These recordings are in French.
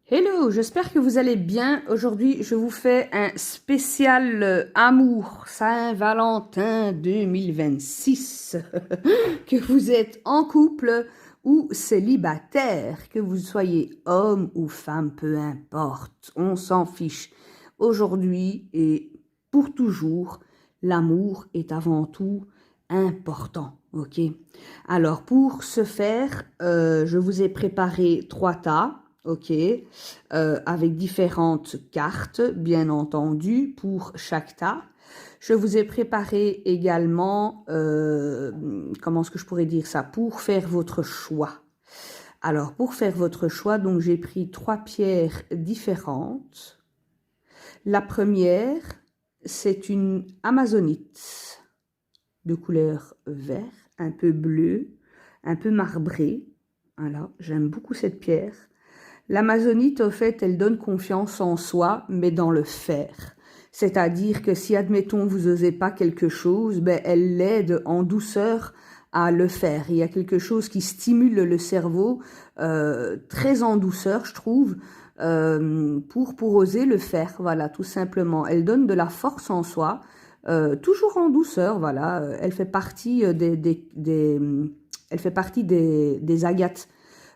Hello, j'espère que vous allez bien. Aujourd'hui, je vous fais un spécial amour Saint-Valentin 2026. Que vous êtes en couple ou célibataire, que vous soyez homme ou femme, peu importe, on s'en fiche. Aujourd'hui et pour toujours, l'amour est avant tout important, ok? Alors, pour ce faire, je vous ai préparé 3 tas. Ok, avec différentes cartes, bien entendu, pour chaque tas. Je vous ai préparé également, comment est-ce que je pourrais dire ça, pour faire votre choix. Alors, pour faire votre choix, donc j'ai pris 3 pierres différentes. La première, c'est une amazonite de couleur vert, un peu bleu, un peu marbré. Voilà, j'aime beaucoup cette pierre. L'amazonite, au fait, elle donne confiance en soi, mais dans le faire. C'est-à-dire que si, admettons, vous n'osez pas quelque chose, ben, elle l'aide en douceur à le faire. Il y a quelque chose qui stimule le cerveau, très en douceur, je trouve, pour oser le faire, voilà, tout simplement. Elle donne de la force en soi, toujours en douceur, voilà. Elle fait partie elle fait partie des agates.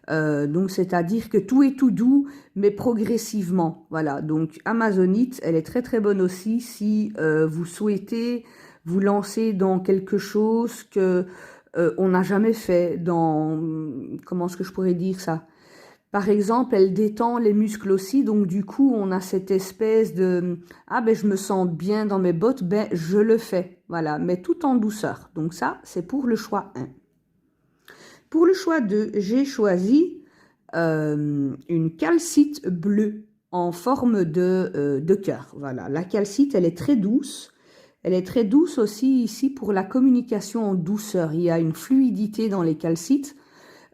Donc, c'est-à-dire que tout est tout doux, mais progressivement. Voilà, donc amazonite, elle est très très bonne aussi si vous souhaitez vous lancer dans quelque chose que on n'a jamais fait, dans, comment est-ce que je pourrais dire ça? Par exemple, elle détend les muscles aussi, donc du coup, on a cette espèce de « Ah ben, je me sens bien dans mes bottes, ben, je le fais. » Voilà, mais tout en douceur. Donc ça, c'est pour le choix 1. Pour le choix 2, j'ai choisi une calcite bleue en forme de cœur. Voilà, la calcite, elle est très douce. Elle est très douce aussi ici pour la communication en douceur. Il y a une fluidité dans les calcites,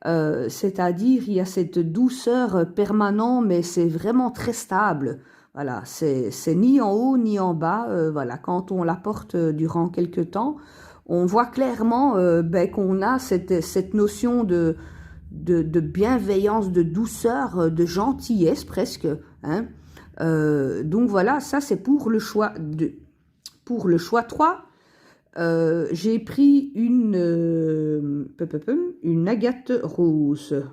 c'est-à-dire il y a cette douceur permanente, mais c'est vraiment très stable. Voilà, c'est ni en haut ni en bas. Voilà, quand on la porte durant quelques temps, on voit clairement ben, qu'on a cette notion de bienveillance, de douceur, de gentillesse presque. Hein. Donc voilà, ça c'est pour le choix 2. Pour le choix 3, j'ai pris une agate rose.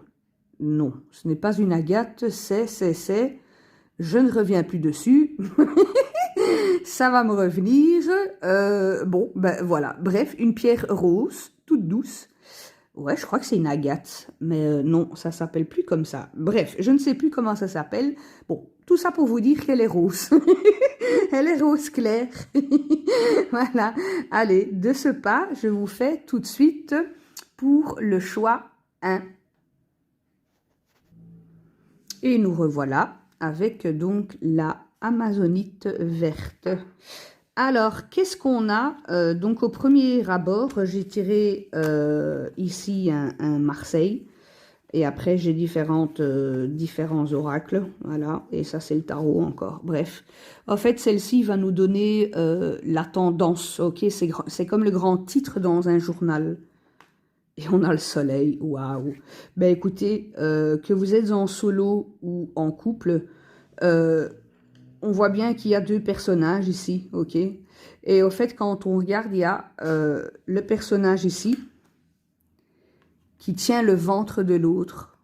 Non, ce n'est pas une agate, je ne reviens plus dessus. Ça va me revenir. Bon, ben voilà. Bref, une pierre rose, toute douce. Ouais, je crois que c'est une agate, mais non, ça s'appelle plus comme ça. Bref, je ne sais plus comment ça s'appelle. Bon, tout ça pour vous dire qu'elle est rose. Elle est rose claire. Voilà. Allez, de ce pas, je vous fais tout de suite pour le choix 1. Et nous revoilà avec donc la amazonite verte. Alors, qu'est-ce qu'on a? Donc, au premier abord, j'ai tiré ici un Marseille. Et après, j'ai différents oracles. Voilà. Et ça, c'est le tarot encore. Bref. En fait, celle-ci va nous donner la tendance. Ok, c'est comme le grand titre dans un journal. Et on a le soleil. Waouh. Ben, écoutez, que vous êtes en solo ou en couple, on voit bien qu'il y a 2 personnages ici, ok? Et au fait, quand on regarde, il y a le personnage ici qui tient le ventre de l'autre.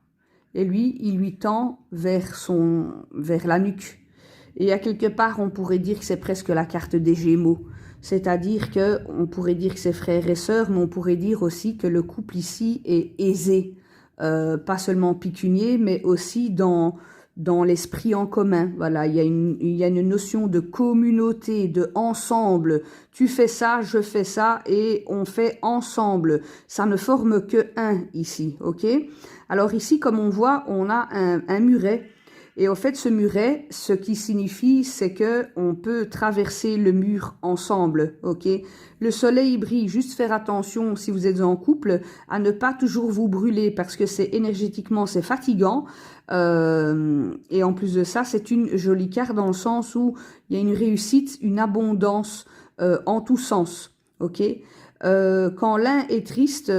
Et lui, il lui tend vers la nuque. Et à quelque part, on pourrait dire que c'est presque la carte des Gémeaux. C'est-à-dire qu'on pourrait dire que c'est frères et sœurs, mais on pourrait dire aussi que le couple ici est aisé. Pas seulement pécunier, mais aussi dans l'esprit en commun. Voilà, il y a une notion de communauté, de ensemble. Tu fais ça, je fais ça, et on fait ensemble. Ça ne forme que un ici, ok? Alors ici, comme on voit, on a un muret. Et au fait, ce muret, ce qui signifie, c'est que on peut traverser le mur ensemble, ok? Le soleil brille, juste faire attention, si vous êtes en couple, à ne pas toujours vous brûler, parce que c'est énergétiquement, c'est fatigant. Et en plus de ça, c'est une jolie carte dans le sens où il y a une réussite, une abondance en tous sens, ok? quand l'un est triste,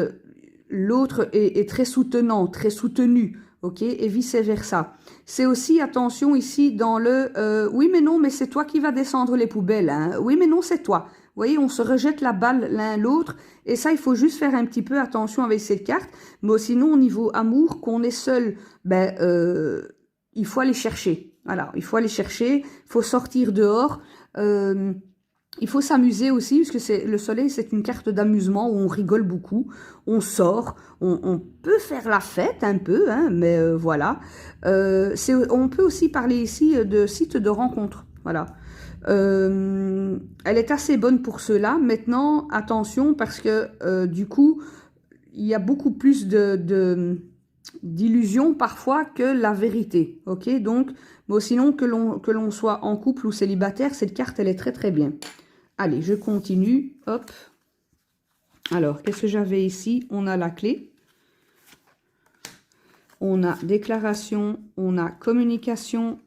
l'autre est très soutenant, très soutenu, ok, et vice-versa. C'est aussi, attention ici, dans le oui mais non, mais c'est toi qui vas descendre les poubelles, hein. Oui mais non, c'est toi. Vous voyez, on se rejette la balle l'un l'autre, et ça, il faut juste faire un petit peu attention avec cette carte. Mais sinon, au niveau amour, qu'on est seul, ben, il faut aller chercher. Voilà, il faut aller chercher, il faut sortir dehors. Il faut s'amuser aussi, puisque le soleil, c'est une carte d'amusement où on rigole beaucoup, on sort, on peut faire la fête un peu, hein, mais voilà. On peut aussi parler ici de sites de rencontres, voilà. Elle est assez bonne pour cela. Maintenant, attention, parce que du coup, il y a beaucoup plus d'illusions parfois que la vérité, ok? Donc, bon, sinon, que l'on soit en couple ou célibataire, cette carte, elle est très très bien. Allez, je continue. Hop. Alors, qu'est-ce que j'avais ici? On a la clé. On a déclaration. On a communication.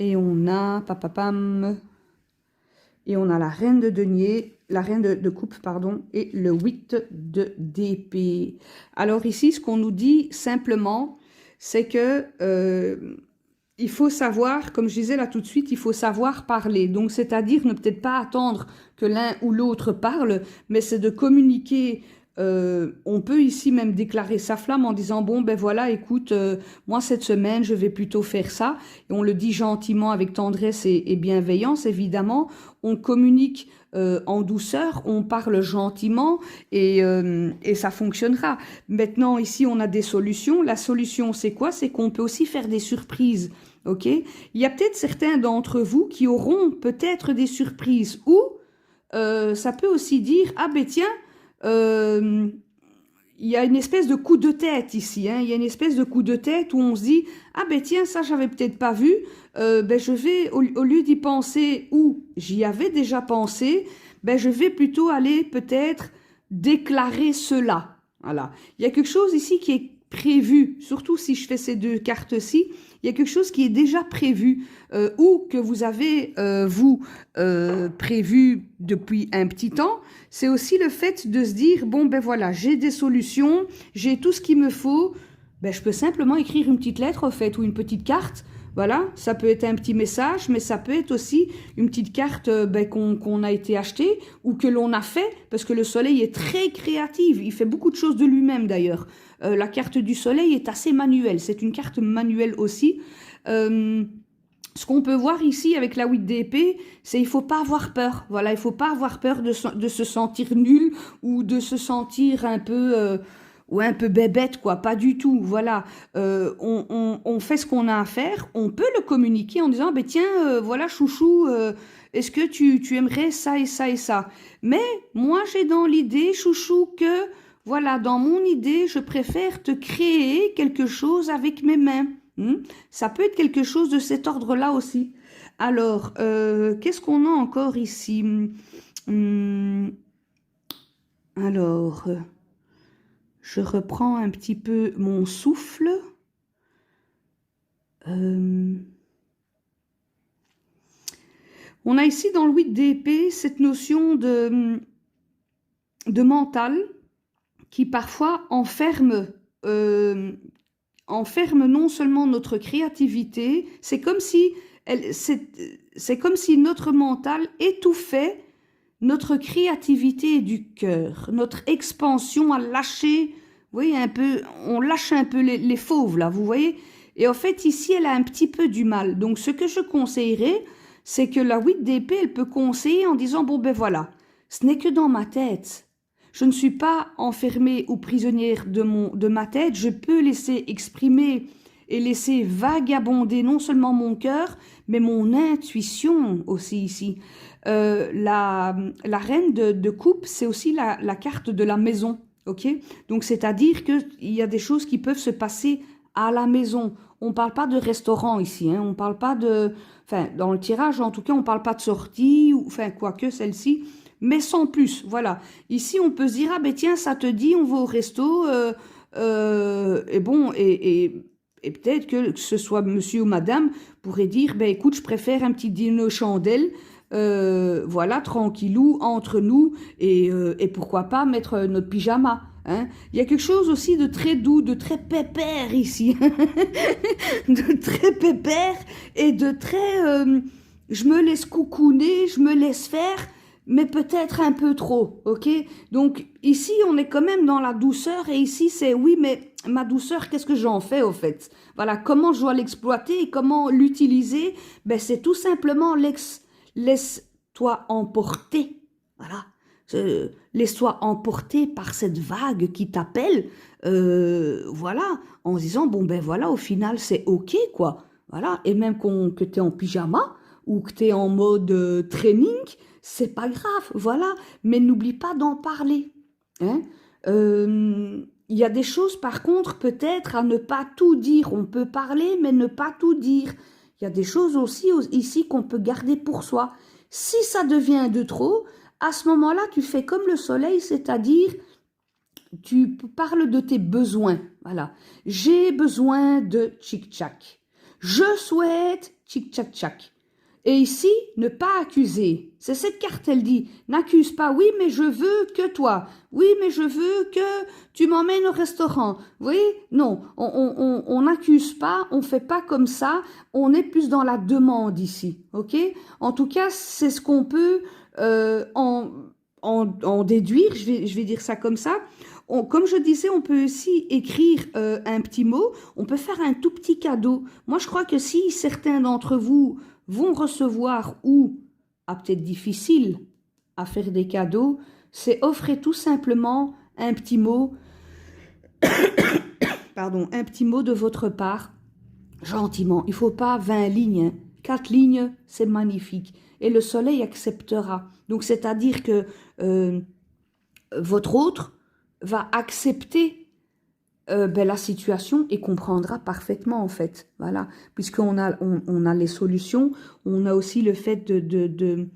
Et on a papapam. Et on a la reine de denier. La reine de coupe, pardon. Et le 8 d'épée. Alors ici, ce qu'on nous dit simplement, c'est que... il faut savoir, comme je disais là tout de suite, il faut savoir parler. Donc, c'est-à-dire ne peut-être pas attendre que l'un ou l'autre parle, mais c'est de communiquer. On peut ici même déclarer sa flamme en disant, bon, ben voilà, écoute, moi, cette semaine, je vais plutôt faire ça. Et on le dit gentiment, avec tendresse et bienveillance, évidemment. On communique en douceur, on parle gentiment et ça fonctionnera. Maintenant, ici, on a des solutions. La solution, c'est quoi? C'est qu'on peut aussi faire des surprises. Ok? Il y a peut-être certains d'entre vous qui auront peut-être des surprises ou ça peut aussi dire, ah ben tiens, il y a une espèce de coup de tête ici, hein. Il y a une espèce de coup de tête où on se dit, ah ben tiens, ça j'avais peut-être pas vu, ben je vais, au lieu d'y penser ou j'y avais déjà pensé, ben je vais plutôt aller peut-être déclarer cela. Voilà. Il y a quelque chose ici qui est prévu, surtout si je fais ces deux cartes-ci, il y a quelque chose qui est déjà prévu ou que vous avez, prévu depuis un petit temps. C'est aussi le fait de se dire, bon, ben voilà, j'ai des solutions, j'ai tout ce qu'il me faut, ben je peux simplement écrire une petite lettre, au fait, ou une petite carte. Voilà, ça peut être un petit message, mais ça peut être aussi une petite carte ben, qu'on a été acheté ou que l'on a fait, parce que le soleil est très créatif, il fait beaucoup de choses de lui-même d'ailleurs. La carte du soleil est assez manuelle, c'est une carte manuelle aussi. Ce qu'on peut voir ici avec la 8 d'épée, c'est il faut pas avoir peur. Voilà, il faut pas avoir peur de se sentir nul ou de se sentir un peu... ou un peu bébête, quoi, pas du tout, voilà, on fait ce qu'on a à faire, on peut le communiquer en disant, ben tiens, voilà chouchou, est-ce que tu aimerais ça et ça et ça? Mais moi j'ai dans l'idée, chouchou, que, voilà, dans mon idée, je préfère te créer quelque chose avec mes mains. Ça peut être quelque chose de cet ordre-là aussi. Alors, qu'est-ce qu'on a encore ici? Alors... je reprends un petit peu mon souffle. On a ici dans le 8 d'épée cette notion de mental qui parfois enferme non seulement notre créativité, c'est comme si notre mental étouffait notre créativité du cœur, notre expansion à lâcher, vous voyez, un peu, on lâche un peu les fauves, là, vous voyez. Et en fait, ici, elle a un petit peu du mal. Donc, ce que je conseillerais, c'est que la 8 d'épée, elle peut conseiller en disant, bon, ben voilà, ce n'est que dans ma tête. Je ne suis pas enfermée ou prisonnière de ma tête. Je peux laisser exprimer et laisser vagabonder non seulement mon cœur, mais mon intuition aussi ici. La reine de coupe, c'est aussi la carte de la maison, ok? Donc, c'est-à-dire qu'il y a des choses qui peuvent se passer à la maison. On ne parle pas de restaurant ici, hein? On ne parle pas de... Enfin, dans le tirage, en tout cas, on ne parle pas de sortie, ou, enfin, quoique celle-ci, mais sans plus, voilà. Ici, on peut se dire, ah ben tiens, ça te dit, on va au resto, et bon, et peut-être que ce soit monsieur ou madame pourrait dire, ben écoute, je préfère un petit dîner aux chandelles, voilà, tranquillou, entre nous, et pourquoi pas mettre notre pyjama. Hein. Il y a quelque chose aussi de très doux, de très pépère ici, de très pépère et de très... je me laisse coucouner, je me laisse faire, mais peut-être un peu trop, ok? Donc ici, on est quand même dans la douceur, et ici, c'est oui, mais ma douceur, qu'est-ce que j'en fais au fait? Voilà, comment je dois l'exploiter et comment l'utiliser? Ben, c'est tout simplement laisse-toi emporter, voilà. Laisse-toi emporter par cette vague qui t'appelle, voilà, en se disant, bon ben voilà, au final, c'est ok, quoi. Voilà, et même que tu es en pyjama ou que tu es en mode training, c'est pas grave, voilà, mais n'oublie pas d'en parler. Hein. Il y a des choses, par contre, peut-être à ne pas tout dire. On peut parler, mais ne pas tout dire. Il y a des choses aussi ici qu'on peut garder pour soi. Si ça devient de trop, à ce moment-là, tu fais comme le soleil, c'est-à-dire tu parles de tes besoins. Voilà. J'ai besoin de tchic-tchac. Je souhaite tchic-tchac-tchac. Et ici, ne pas accuser. C'est cette carte, elle dit, n'accuse pas, oui, mais je veux que toi. Oui, mais je veux que tu m'emmènes au restaurant. Oui, non, on n'accuse pas, on fait pas comme ça, on est plus dans la demande ici, ok? En tout cas, c'est ce qu'on peut en déduire, je vais dire ça comme ça. Comme je disais, on peut aussi écrire un petit mot, on peut faire un tout petit cadeau. Moi, je crois que si certains d'entre vous vont recevoir ou, peut-être difficile à faire des cadeaux, c'est offrir tout simplement un petit mot, pardon, un petit mot de votre part, gentiment. Il ne faut pas 20 lignes, hein. 4 lignes, c'est magnifique. Et le soleil acceptera. Donc, c'est-à-dire que votre autre va accepter la situation et comprendra parfaitement en fait, voilà, puisqu'on a, on a les solutions, on a aussi le fait de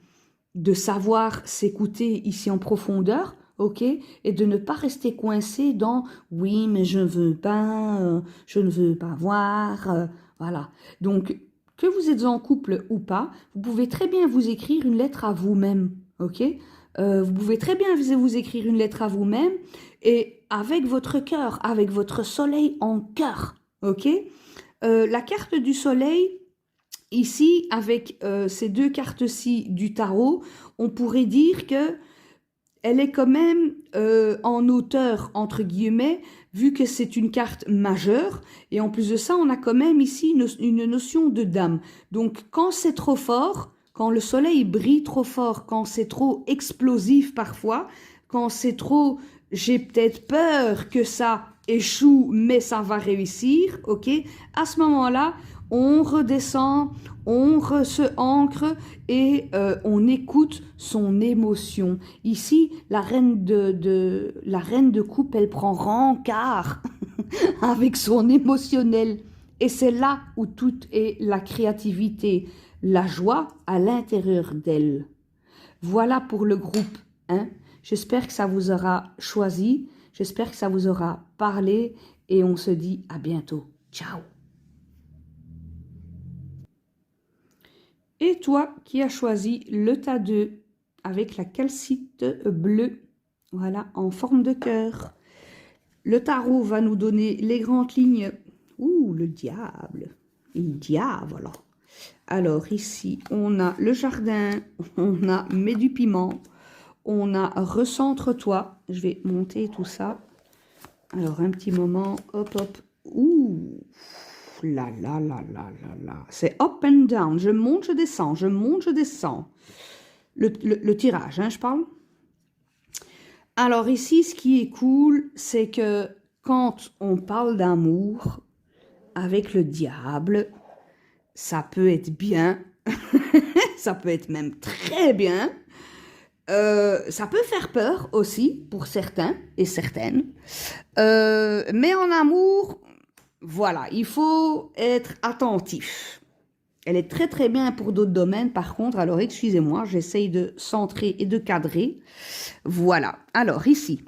savoir s'écouter ici en profondeur, ok, et de ne pas rester coincé dans « oui, mais je ne veux pas voir voilà. Donc, que vous êtes en couple ou pas, vous pouvez très bien vous écrire une lettre à vous-même, ok. Vous pouvez très bien vous écrire une lettre à vous-même et avec votre cœur, avec votre soleil en cœur, ok. La carte du soleil, ici, avec ces deux cartes-ci du tarot, on pourrait dire que elle est quand même en hauteur, entre guillemets, vu que c'est une carte majeure. Et en plus de ça, on a quand même ici une notion de dame. Donc, quand c'est trop fort, quand le soleil brille trop fort, quand c'est trop explosif parfois, quand c'est trop... J'ai peut-être peur que ça échoue, mais ça va réussir, ok? À ce moment-là, on redescend, on se ancre et on écoute son émotion. Ici, la reine de coupe, elle prend rencard avec son émotionnel. Et c'est là où toute est la créativité, la joie à l'intérieur d'elle. Voilà pour le groupe 1. J'espère que ça vous aura choisi, j'espère que ça vous aura parlé et on se dit à bientôt. Ciao. Et toi qui as choisi le tas 2 avec la calcite bleue, voilà, en forme de cœur. Le tarot va nous donner les grandes lignes. Ouh, le diable, voilà. Alors ici, on a le jardin, on a mets du piment, on a recentre-toi. Je vais monter tout ça. Alors un petit moment, hop, hop. Ouh, là, là, là, là, là, là. C'est up and down. Je monte, je descends, je monte, je descends. Le tirage, hein, je parle. Alors ici, ce qui est cool, c'est que quand on parle d'amour avec le diable, ça peut être bien, ça peut être même très bien, ça peut faire peur aussi pour certains et certaines, mais en amour, voilà, il faut être attentif. Elle est très très bien pour d'autres domaines par contre, alors excusez-moi, j'essaye de centrer et de cadrer. Voilà, alors ici,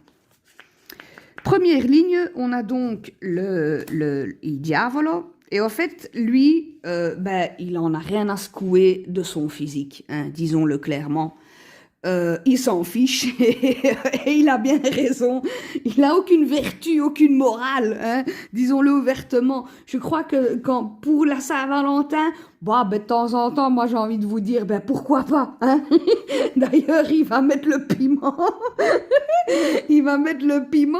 première ligne, on a donc il diavolo, Et en fait, lui, ben, il en a rien à secouer de son physique, hein, disons-le clairement. Il s'en fiche et il a bien raison. Il n'a aucune vertu, aucune morale, hein, disons-le ouvertement. Je crois que quand pour la Saint-Valentin, bah, ben, de temps en temps, moi j'ai envie de vous dire, ben pourquoi pas, hein. D'ailleurs, il va mettre le piment. Il va mettre le piment.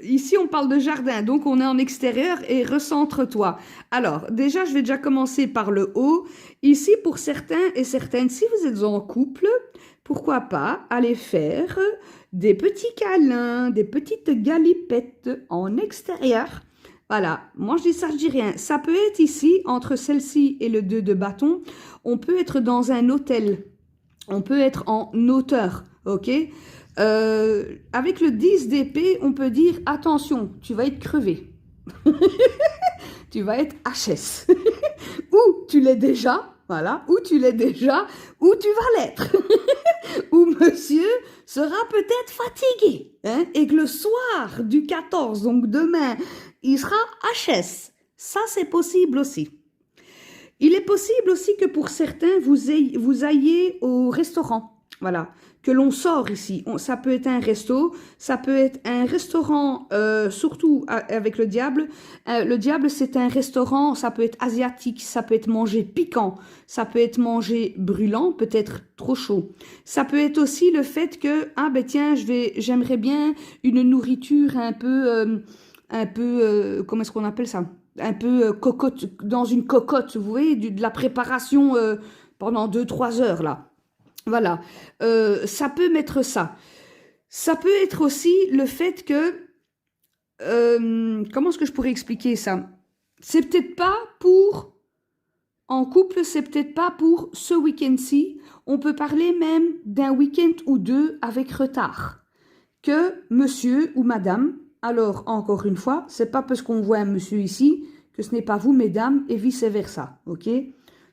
Ici, on parle de jardin, donc on est en extérieur et recentre-toi. Alors, déjà, je vais déjà commencer par le haut. Ici, pour certains et certaines, si vous êtes en couple, pourquoi pas aller faire des petits câlins, des petites galipettes en extérieur. Voilà, moi je dis ça, je dis rien. Ça peut être ici, entre celle-ci et le 2 de bâton. On peut être dans un hôtel. On peut être en hauteur, ok? Avec le 10 d'épée, on peut dire, attention, tu vas être crevé. Tu vas être HS. Ou tu l'es déjà, voilà, ou tu l'es déjà, ou tu vas l'être. Ou monsieur sera peut-être fatigué, hein, et que le soir du 14, donc demain, il sera HS. Ça, c'est possible aussi. Il est possible aussi que pour certains, vous ayez au restaurant, voilà, que l'on sort ici. Ça peut être un resto, ça peut être un restaurant, surtout avec le diable. Le diable, c'est un restaurant, ça peut être asiatique, ça peut être mangé piquant, ça peut être mangé brûlant, peut-être trop chaud. Ça peut être aussi le fait que, ah ben tiens, j'aimerais bien une nourriture un peu, comment est-ce qu'on appelle ça? Un peu cocotte, dans une cocotte, vous voyez, de la préparation pendant 2-3 heures, là. Voilà, ça peut mettre ça. Ça peut être aussi le fait que, comment est-ce que je pourrais expliquer ça? C'est peut-être pas pour, en couple, c'est peut-être pas pour ce week-end-ci. On peut parler même d'un week-end ou deux avec retard. Que monsieur ou madame, alors encore une fois, c'est pas parce qu'on voit un monsieur ici que ce n'est pas vous, mesdames, et vice-versa, ok?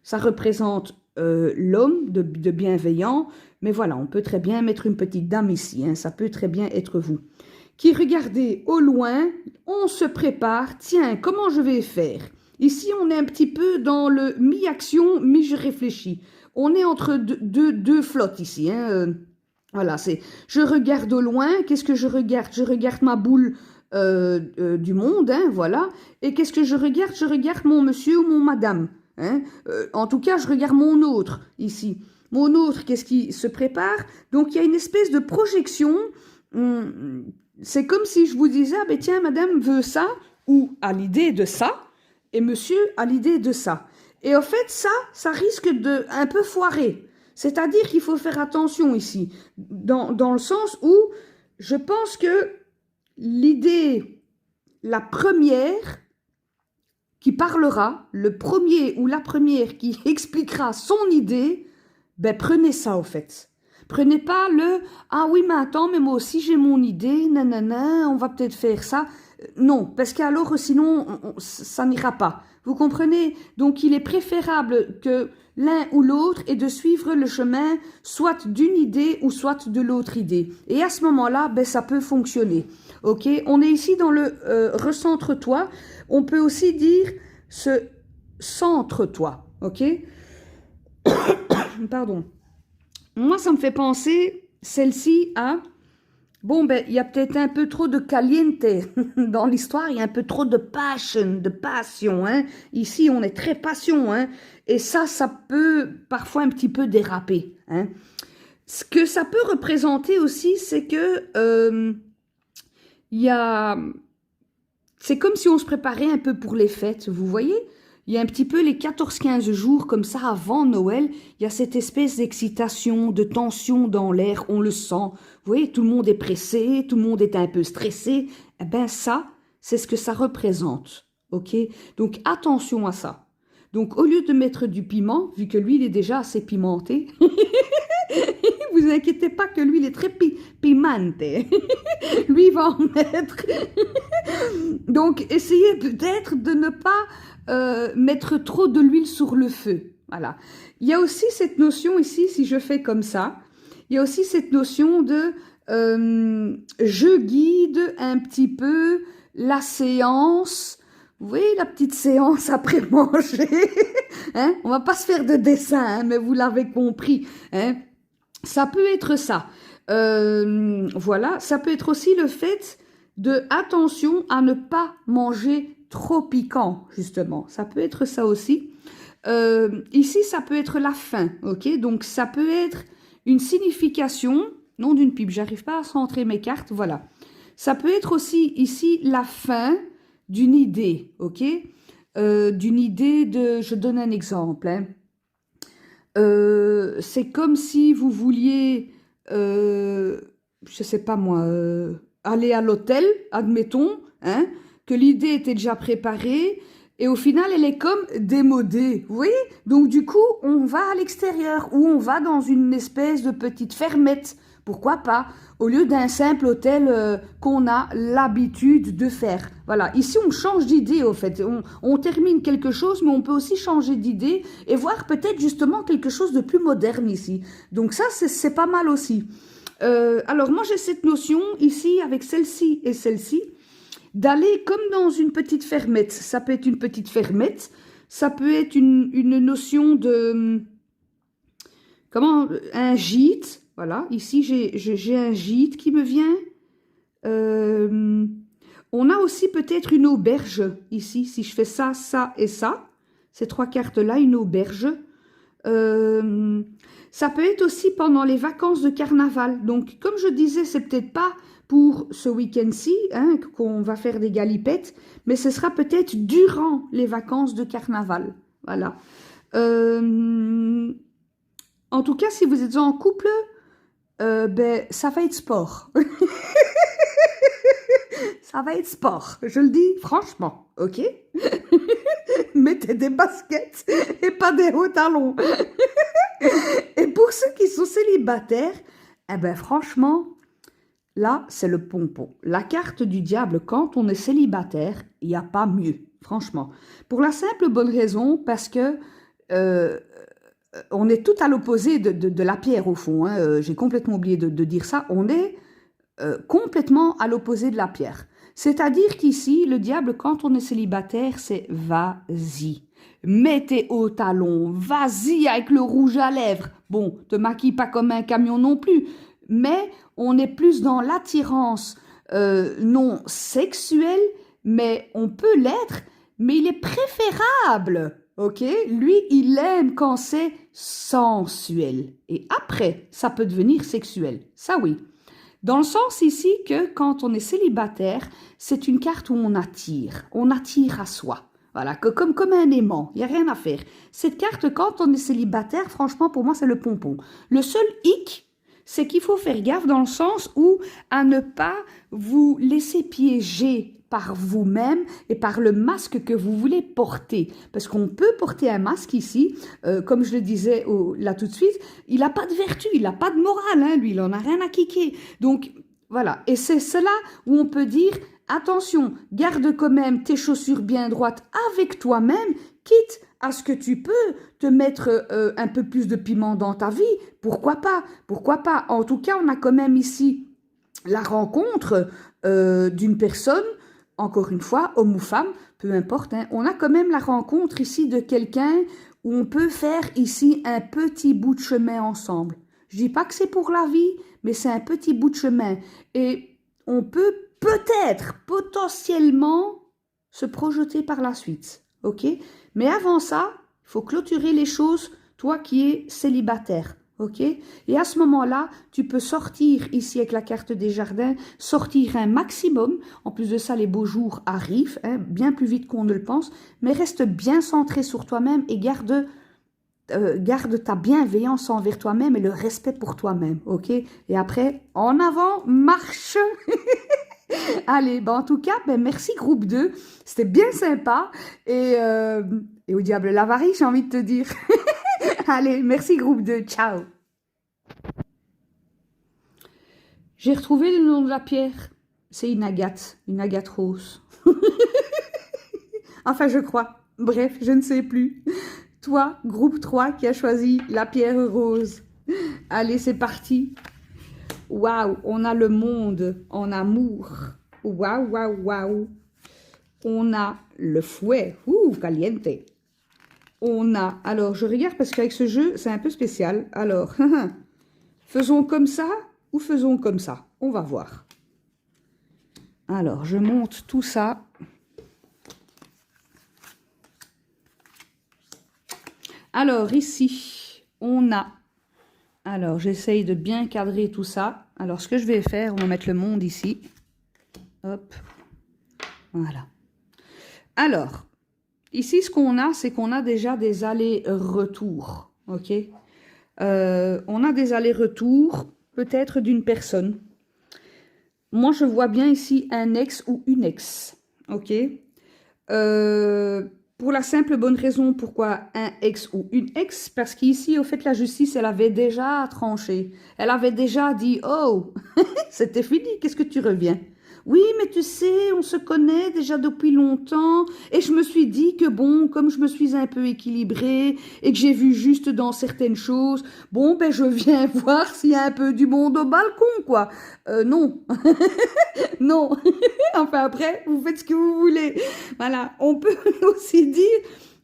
Ça représente l'homme de bienveillant, mais voilà, on peut très bien mettre une petite dame ici, hein, ça peut très bien être vous. Qui regardez au loin, on se prépare, tiens, comment je vais faire? Ici, on est un petit peu dans le mi-action, mi-je réfléchis. On est entre deux flottes ici, hein, voilà, c'est, je regarde au loin, qu'est-ce que je regarde? Je regarde ma boule du monde, hein, voilà. Et qu'est-ce que je regarde? Je regarde mon monsieur ou mon madame. Hein. En tout cas, je regarde mon autre ici. Mon autre, qu'est-ce qui se prépare? Donc, il y a une espèce de projection. C'est comme si je vous disais, ah ben tiens, madame veut ça, ou a l'idée de ça, et monsieur a l'idée de ça. Et en fait, ça risque de un peu foirer. C'est-à-dire qu'il faut faire attention ici, dans le sens où je pense que l'idée, la première qui parlera, le premier ou la première qui expliquera son idée, ben prenez ça au fait. Prenez pas le « Ah oui, mais attends, mais moi aussi j'ai mon idée, nanana, on va peut-être faire ça. » Non, parce qu'alors sinon ça n'ira pas. Vous comprenez? Donc il est préférable que l'un ou l'autre ait de suivre le chemin soit d'une idée ou soit de l'autre idée. Et à ce moment-là, ben, ça peut fonctionner. Ok? On est ici dans le recentre-toi. On peut aussi dire ce centre-toi. Ok? Pardon. Moi, ça me fait penser, celle-ci, à... Bon, ben, il y a peut-être un peu trop de caliente dans l'histoire, il y a un peu trop de passion, hein. Ici, on est très passion, hein. Et ça peut parfois un petit peu déraper, hein. Ce que ça peut représenter aussi, c'est que il y a... C'est comme si on se préparait un peu pour les fêtes, vous voyez? Il y a un petit peu les 14-15 jours comme ça avant Noël, il y a cette espèce d'excitation, de tension dans l'air, on le sent. Vous voyez, tout le monde est pressé, tout le monde est un peu stressé. Eh bien ça, c'est ce que ça représente, ok? Donc attention à ça. Donc au lieu de mettre du piment, vu que lui il est déjà assez pimenté, vous inquiétez pas que lui il est très pimante. Lui il va en mettre. Donc essayez peut-être de ne pas mettre trop de l'huile sur le feu. Voilà. Il y a aussi cette notion ici, si je fais comme ça, il y a aussi cette notion de je guide un petit peu la séance. Oui, la petite séance après manger. Hein? On va pas se faire de dessin, hein, mais vous l'avez compris. Hein? Ça peut être ça. Voilà, ça peut être aussi le fait de attention à ne pas manger trop piquant, justement. Ça peut être ça aussi. Ici, ça peut être la faim, ok? Donc, ça peut être une signification, non d'une pipe, j'arrive pas à centrer mes cartes, voilà. Ça peut être aussi ici la fin d'une idée, ok? D'une idée de... Je donne un exemple, hein. C'est comme si vous vouliez, je sais pas moi, aller à l'hôtel, admettons, hein, que l'idée était déjà préparée, et au final, elle est comme démodée, vous voyez? Donc du coup, on va à l'extérieur, ou on va dans une espèce de petite fermette, pourquoi pas, au lieu d'un simple hôtel qu'on a l'habitude de faire. Voilà, ici on change d'idée au fait, on termine quelque chose, mais on peut aussi changer d'idée et voir peut-être justement quelque chose de plus moderne ici. Donc ça, c'est pas mal aussi. Alors moi j'ai cette notion ici avec celle-ci et celle-ci, d'aller comme dans une petite fermette. Ça peut être une petite fermette, ça peut être une notion de... Comment? Un gîte. Voilà, ici j'ai un gîte qui me vient. On a aussi peut-être une auberge ici, si je fais ça, ça et ça. Ces trois cartes-là, une auberge. Ça peut être aussi pendant les vacances de carnaval. Donc, comme je disais, c'est peut-être pas pour ce week-end-ci hein, qu'on va faire des galipettes, mais ce sera peut-être durant les vacances de carnaval. Voilà. En tout cas, si vous êtes en couple, ben, ça va être sport. Ça va être sport, je le dis franchement, ok? Mettez des baskets et pas des hauts talons. Et pour ceux qui sont célibataires, eh ben franchement, là, c'est le pompon. La carte du diable, quand on est célibataire, il n'y a pas mieux, franchement. Pour la simple bonne raison, parce que on est tout à l'opposé de la pierre, au fond. Hein. J'ai complètement oublié de dire ça. On est complètement à l'opposé de la pierre. C'est-à-dire qu'ici, le diable, quand on est célibataire, c'est vas-y. Mets tes hauts talons, vas-y avec le rouge à lèvres. Bon, te maquille pas comme un camion non plus, mais on est plus dans l'attirance non sexuelle, mais on peut l'être, mais il est préférable. Ok, lui, il aime quand c'est sensuel. Et après, ça peut devenir sexuel. Ça, oui. Dans le sens ici que quand on est célibataire, c'est une carte où on attire à soi. Voilà, comme un aimant, il n'y a rien à faire. Cette carte, quand on est célibataire, franchement, pour moi, c'est le pompon. Le seul hic, c'est qu'il faut faire gaffe dans le sens où à ne pas vous laisser piéger par vous-même et par le masque que vous voulez porter. Parce qu'on peut porter un masque ici, comme je le disais là tout de suite, il n'a pas de vertu, il n'a pas de morale, hein, lui, il n'en a rien à kicker. Donc, voilà. Et c'est cela où on peut dire, attention, garde quand même tes chaussures bien droites avec toi-même, quitte à ce que tu peux te mettre un peu plus de piment dans ta vie. Pourquoi pas? Pourquoi pas? En tout cas, on a quand même ici la rencontre d'une personne, encore une fois, homme ou femme, peu importe, hein, on a quand même la rencontre ici de quelqu'un où on peut faire ici un petit bout de chemin ensemble. Je dis pas que c'est pour la vie, mais c'est un petit bout de chemin. Et on peut peut-être, potentiellement, se projeter par la suite. Ok? Mais avant ça, il faut clôturer les choses, toi qui es célibataire. Ok? Et à ce moment-là, tu peux sortir ici avec la carte des jardins, sortir un maximum. En plus de ça, les beaux jours arrivent, hein, bien plus vite qu'on ne le pense. Mais reste bien centré sur toi-même et garde ta bienveillance envers toi-même et le respect pour toi-même. Ok? Et après, en avant, marche! Allez, ben en tout cas, ben merci groupe 2. C'était bien sympa. Et au diable l'avarie, j'ai envie de te dire. Allez, merci groupe 2. Ciao. J'ai retrouvé le nom de la pierre. C'est une agate rose. Enfin, je crois. Bref, je ne sais plus. Toi, groupe 3, qui a choisi la pierre rose. Allez, c'est parti. Waouh, on a le monde en amour. Waouh, waouh, waouh. On a le fouet. Caliente. On a... Alors, je regarde parce qu'avec ce jeu, c'est un peu spécial. Alors, faisons comme ça ou faisons comme ça? On va voir. Alors, je monte tout ça. Alors, ici, on a... Alors, j'essaye de bien cadrer tout ça. Alors, ce que je vais faire, on va mettre le monde ici. Hop. Voilà. Alors, ici, ce qu'on a, c'est qu'on a déjà des allers-retours. OK? On a des allers-retours, peut-être d'une personne. Moi, je vois bien ici un ex ou une ex. OK? Pour la simple bonne raison, pourquoi un ex ou une ex? Parce qu'ici, au fait, la justice, elle avait déjà tranché. Elle avait déjà dit, oh, c'était fini, qu'est-ce que tu reviens? Oui, mais tu sais, on se connaît déjà depuis longtemps et je me suis dit que bon, comme je me suis un peu équilibrée et que j'ai vu juste dans certaines choses, bon, ben je viens voir s'il y a un peu du monde au balcon, quoi. Non, non. Enfin après, vous faites ce que vous voulez. Voilà, on peut aussi dire...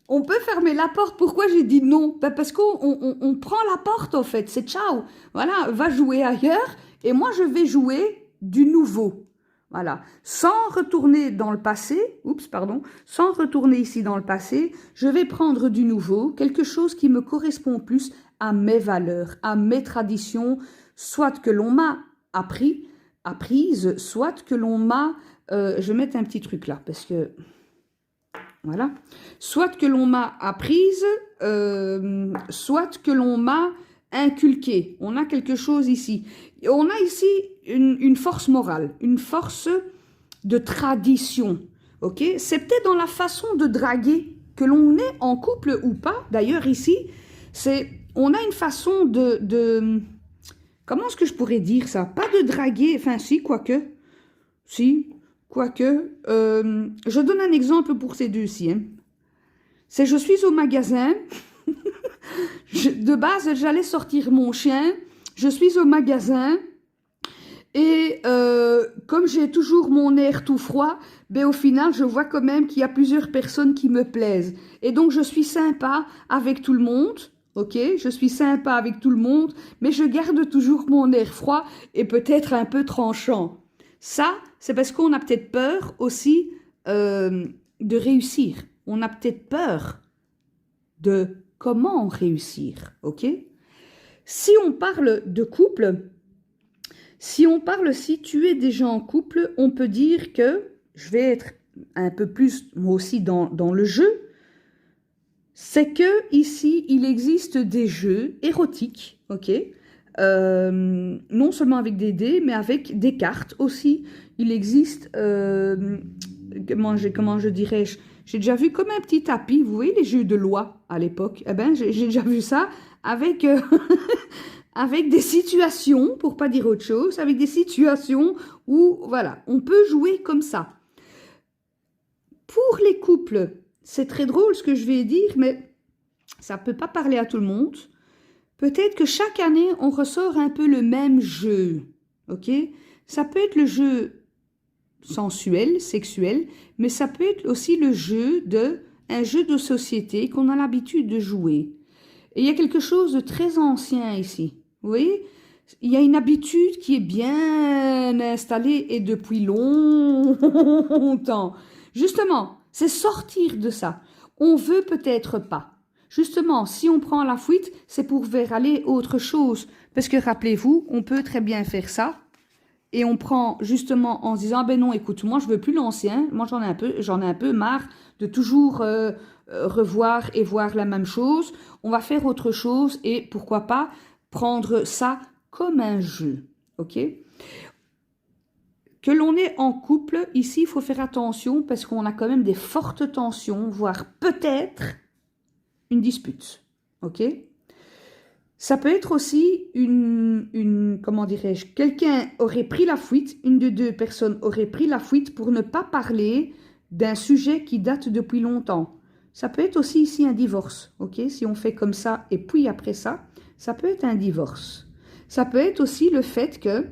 On peut fermer la porte. Pourquoi j'ai dit non? Ben parce qu'on prend la porte, en fait. C'est ciao. Voilà, va jouer ailleurs. Et moi, je vais jouer du nouveau. Voilà. Sans retourner dans le passé. Oups, pardon. Sans retourner ici dans le passé. Je vais prendre du nouveau. Quelque chose qui me correspond plus à mes valeurs, à mes traditions. Soit que l'on m'a apprise, soit que l'on m'a... je vais mettre un petit truc là, parce que... Voilà. Soit que l'on m'a apprise, soit que l'on m'a inculqué. On a quelque chose ici. On a ici une force morale, une force de tradition. Ok? C'est peut-être dans la façon de draguer, que l'on est en couple ou pas. D'ailleurs, ici, on a une façon de... Comment est-ce que je pourrais dire ça? Pas de draguer, enfin si, quoique. Si... Quoique, je donne un exemple pour ces deux-ci. Hein. C'est je suis au magasin, de base j'allais sortir mon chien, je suis au magasin et comme j'ai toujours mon air tout froid, ben au final je vois quand même qu'il y a plusieurs personnes qui me plaisent. Et donc je suis sympa avec tout le monde. Ok, je suis sympa avec tout le monde, mais je garde toujours mon air froid et peut-être un peu tranchant. Ça, c'est parce qu'on a peut-être peur aussi de réussir. On a peut-être peur de comment réussir, ok? Si on parle de couple, si tu es déjà en couple, on peut dire que, je vais être un peu plus, moi aussi, dans le jeu, c'est que ici, il existe des jeux érotiques, ok? Non seulement avec des dés, mais avec des cartes aussi. Il existe, comment je dirais-je, j'ai déjà vu comme un petit tapis, vous voyez les jeux de loi à l'époque, eh ben j'ai déjà vu ça avec, avec des situations, pour pas dire autre chose, avec des situations où, voilà, on peut jouer comme ça. Pour les couples, c'est très drôle ce que je vais dire, mais ça peut pas parler à tout le monde. Peut-être que chaque année, on ressort un peu le même jeu, ok? Ça peut être le jeu sensuel, sexuel, mais ça peut être aussi un jeu de société qu'on a l'habitude de jouer. Et il y a quelque chose de très ancien ici, vous voyez? Il y a une habitude qui est bien installée et depuis longtemps. Justement, c'est sortir de ça. On veut peut-être pas. Justement, si on prend la fuite, c'est pour vers aller autre chose. Parce que rappelez-vous, on peut très bien faire ça. Et on prend justement en se disant, ah ben non, écoute, moi je veux plus l'ancien. Moi j'en ai un peu marre de toujours revoir et voir la même chose. On va faire autre chose et pourquoi pas prendre ça comme un jeu. Ok? Que l'on est en couple, ici il faut faire attention parce qu'on a quand même des fortes tensions, voire peut-être une dispute, ok? Ça peut être aussi comment dirais-je, quelqu'un aurait pris la fuite, une de deux personnes aurait pris la fuite pour ne pas parler d'un sujet qui date depuis longtemps. Ça peut être aussi ici un divorce, ok? Si on fait comme ça et puis après ça, ça peut être un divorce. Ça peut être aussi le fait que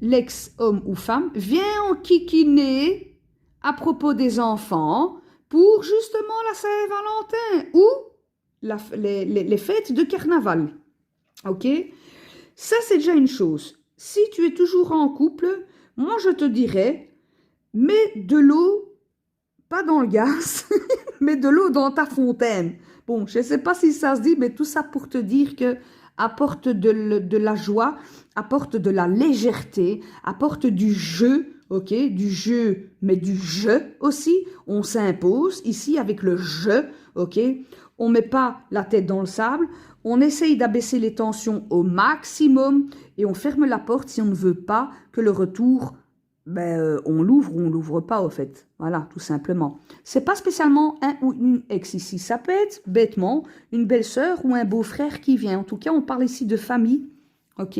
l'ex-homme ou femme vient enquiquiner à propos des enfants pour justement la Saint-Valentin ou les fêtes de carnaval. Ok? Ça, c'est déjà une chose. Si tu es toujours en couple, moi, je te dirais, mets de l'eau, pas dans le gaz, mais de l'eau dans ta fontaine. Bon, je ne sais pas si ça se dit, mais tout ça pour te dire que apporte de la joie, apporte de la légèreté, apporte du jeu, ok, du jeu, mais du jeu aussi. On s'impose ici avec le jeu, ok. On ne met pas la tête dans le sable, on essaye d'abaisser les tensions au maximum et on ferme la porte si on ne veut pas que le retour, on l'ouvre ou on l'ouvre pas au fait. Voilà, tout simplement. C'est pas spécialement un ou une ex ici. Ça peut être bêtement une belle-sœur ou un beau-frère qui vient. En tout cas, on parle ici de famille, ok.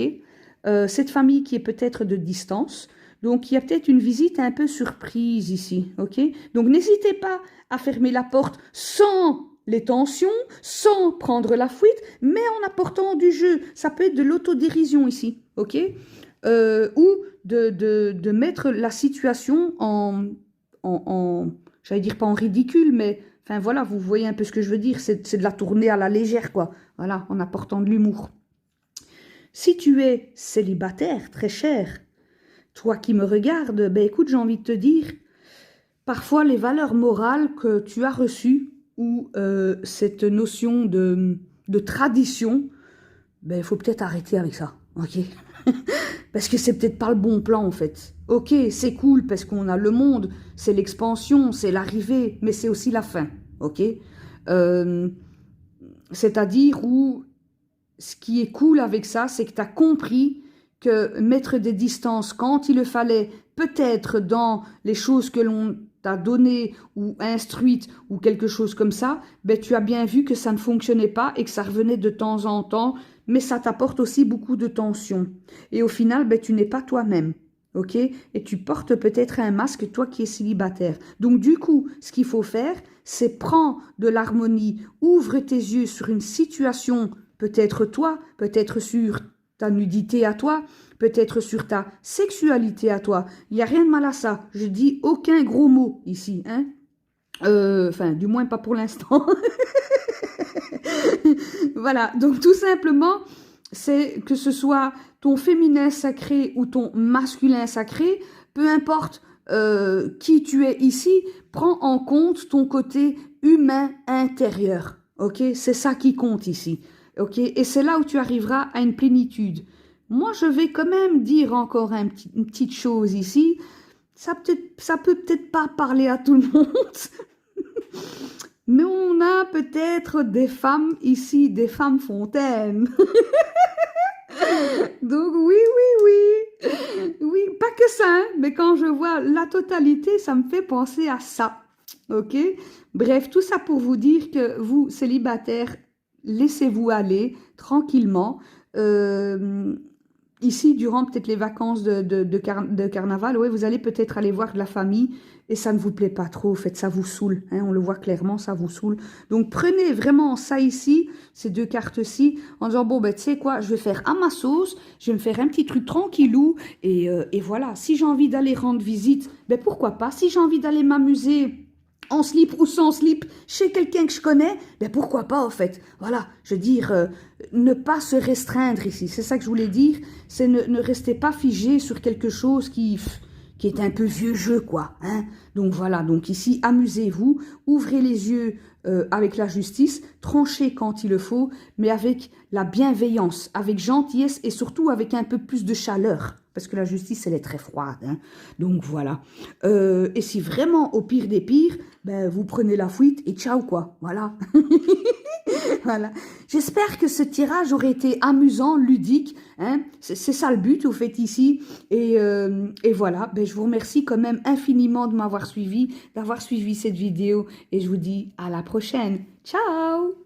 Cette famille qui est peut-être de distance. Donc, il y a peut-être une visite un peu surprise ici, ok. Donc, n'hésitez pas à fermer la porte sans les tensions, sans prendre la fuite, mais en apportant du jeu. Ça peut être de l'autodérision ici, ok. Ou de mettre la situation j'allais dire pas en ridicule, mais enfin voilà, vous voyez un peu ce que je veux dire, c'est de la tourner à la légère, quoi. Voilà, en apportant de l'humour. Si tu es célibataire, très cher, toi qui me regardes, ben écoute, j'ai envie de te dire, parfois les valeurs morales que tu as reçues, ou cette notion de tradition, ben il faut peut-être arrêter avec ça, ok. Parce que c'est peut-être pas le bon plan en fait. Ok, c'est cool parce qu'on a le monde, c'est l'expansion, c'est l'arrivée, mais c'est aussi la fin, ok. C'est-à-dire où ce qui est cool avec ça, c'est que tu as compris que mettre des distances quand il le fallait, peut-être dans les choses que l'on t'a données ou instruites ou quelque chose comme ça, ben tu as bien vu que ça ne fonctionnait pas et que ça revenait de temps en temps, mais ça t'apporte aussi beaucoup de tension. Et au final, ben tu n'es pas toi-même, ok? Et tu portes peut-être un masque, toi qui es célibataire. Donc du coup, ce qu'il faut faire, c'est prendre de l'harmonie, ouvre tes yeux sur une situation, peut-être toi, peut-être sur ta nudité à toi, peut-être sur ta sexualité à toi. Il n'y a rien de mal à ça. Je dis aucun gros mot ici, hein. Enfin, du moins pas pour l'instant. Voilà, donc tout simplement, c'est que ce soit ton féminin sacré ou ton masculin sacré, peu importe qui tu es ici, prends en compte ton côté humain intérieur, ok? C'est ça qui compte ici, ok? Et c'est là où tu arriveras à une plénitude. Moi, je vais quand même dire encore une petite chose ici. Ça peut peut-être pas parler à tout le monde, mais on a peut-être des femmes ici, des femmes fontaines. Donc oui, pas que ça, hein, mais quand je vois la totalité, ça me fait penser à ça, ok? Bref, tout ça pour vous dire que vous, célibataires, laissez-vous aller tranquillement. Ici, durant peut-être les vacances de carnaval, ouais, vous allez peut-être aller voir de la famille et ça ne vous plaît pas trop, en fait, ça vous saoule, hein, on le voit clairement, ça vous saoule. Donc, prenez vraiment ça ici, ces deux cartes-ci, en disant, bon, ben, tu sais quoi, je vais faire à ma sauce, je vais me faire un petit truc tranquillou et voilà, si j'ai envie d'aller rendre visite, ben, pourquoi pas, si j'ai envie d'aller m'amuser en slip ou sans slip, chez quelqu'un que je connais, ben pourquoi pas en fait. Voilà, je veux dire, ne pas se restreindre ici, c'est ça que je voulais dire, c'est ne restez pas figé sur quelque chose qui est un peu vieux jeu quoi. Hein. Donc voilà, donc ici, amusez-vous, ouvrez les yeux avec la justice, tranchez quand il le faut, mais avec la bienveillance, avec gentillesse et surtout avec un peu plus de chaleur. Parce que la justice, elle est très froide. Hein. Donc, voilà. Et si vraiment, au pire des pires, ben, vous prenez la fuite et ciao, quoi. Voilà. Voilà. J'espère que ce tirage aurait été amusant, ludique. Hein. C'est ça le but, au fait, ici. Et voilà. Ben, je vous remercie quand même infiniment de m'avoir suivi, d'avoir suivi cette vidéo. Et je vous dis à la prochaine. Ciao!